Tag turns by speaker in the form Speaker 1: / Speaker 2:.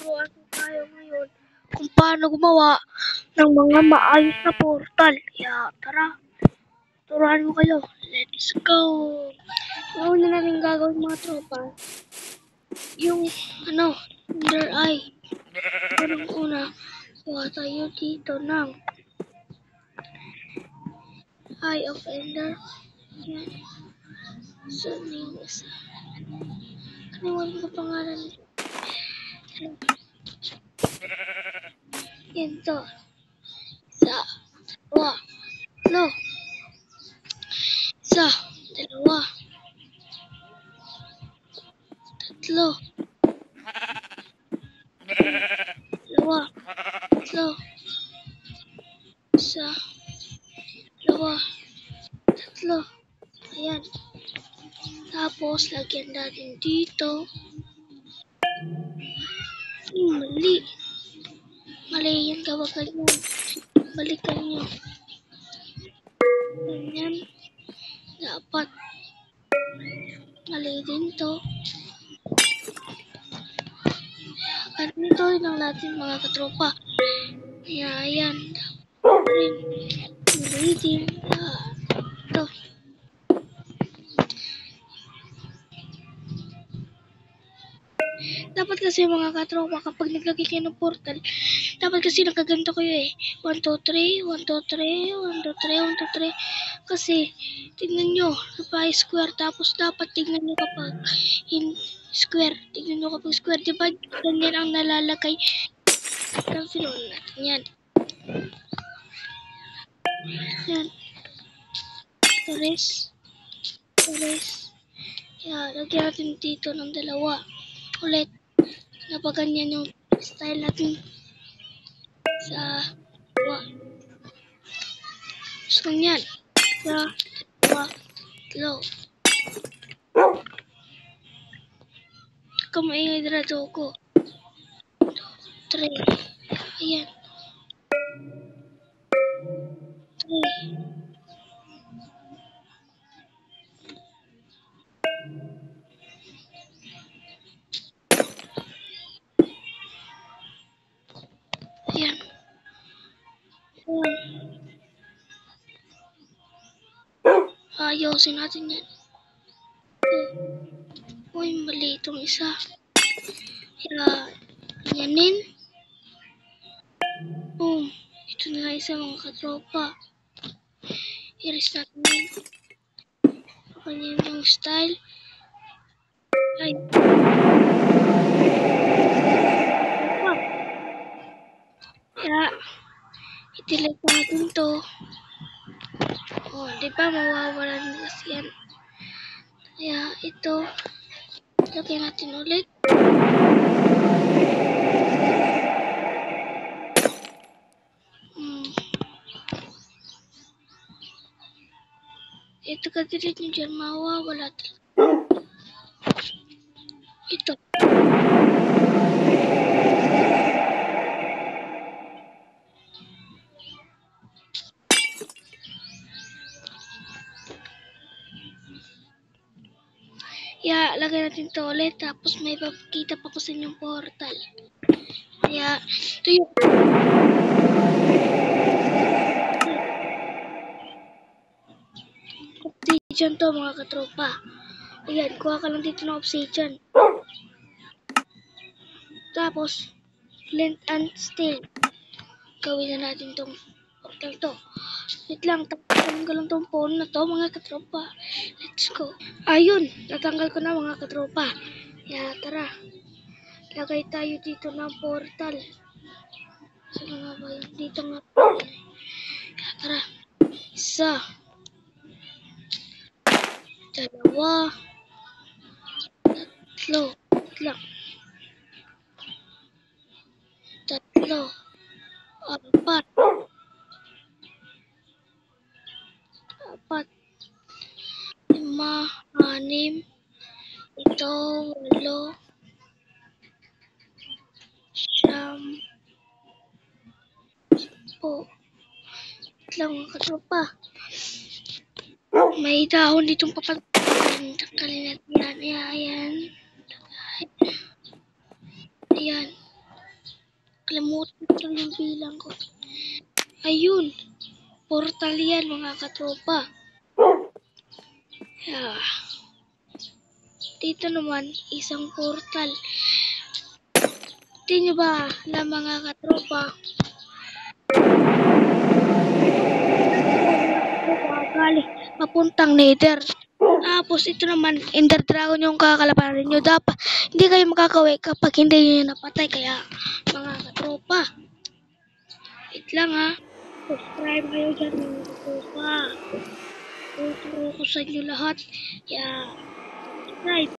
Speaker 1: tuturuan ko tayo ngayon kung paano gumawa ng mga maayos na portal. Kaya tara, turuan ko kayo. Let's go! Ang una natin gagawin mga tropa, yung Ender Eye. Una, kuha tayo dito ng Eye of Ender. Yan. So, yung isa. Kalimutan ko pangalan nito. Yan to. Isa, dalawa, tatlo. Isa, dalawa, tatlo. Dalawa, tatlo. Isa, dalawa, tatlo. Ayan. Tapos, lagyan natin dito. Mali. Mali yan, kawagan nyo. Balikan nyo. Ganyan. Dapat. Mali din to. Ganito lang natin mga katropa. Ayan. Mali din. Ito. Dapat kasi mga katropa, kapag naglagay kayo ng portal, dapat kasi nakaganto kayo eh. 1, 2, 3, 1, 2, 3, 1, 2, 3, 1, 2, 3. Kasi, tingnan nyo, square. Tapos dapat tingnan nyo kapag square. Tingnan nyo kapag square. Diba ganyan ang nalalagay. Sinuun natin yan. Yan. Torres. Yan, lagyan natin dito ng dalawa. Ulit. Napaganyan yung style natin sa dalawa. So, ganyan. Sa dalawa. Tatlo. Kamaingay dito ko. 3. Ayan. 3. Ayan. Ayusin natin yan. Uy, mali itong isa. Kaya, yanin. Boom. Ito na isa mga katropa. Iris natin yan. Ganyan yung style. Ay. Kaya, i-delete natin to. Di ba mawawalan na kasi yan. Kaya, ito. Lagyan natin ulit. Ito ka-delete nyo dyan, mawawala. Ito. Kaya, lagay natin ito ulit. Tapos may papakita pa ko sa inyong portal. Kaya, ito yung obsidian to mga katropa. Ayan, kuha ka lang dito ng obsidian. Tapos, flint and steel. Gawin na natin tong portal to. Wait lang, tatanggal lang tong phone na to mga katropa. Let's go. Ayun, natanggal ko na mga katropa. Kaya tara, lagay tayo dito ng portal. Saan nga ba yun? Dito nga. Kaya tara, isa, dalawa, tatlo, apat, 5, 6, 7, 8, 9, 10 lang mga katropa. May dahon ditong papatanggalin natin yan. Ayan. Nakalimutan ko yung bilang ko. Ayun. Portal yan mga katropa. Yeah. Dito naman, isang portal. Di nyo ba na mga katropa? Galing papuntang Nether. Tapos ito naman, Ender Dragon yung kakalabanin nyo. Dapat hindi kayo makakaway kapag hindi nyo napatay. Kaya mga katropa, wait lang ha. Subscribe kayo dyan mga katropa. Tuturo ko sa inyo lahat. Kaya subscribe.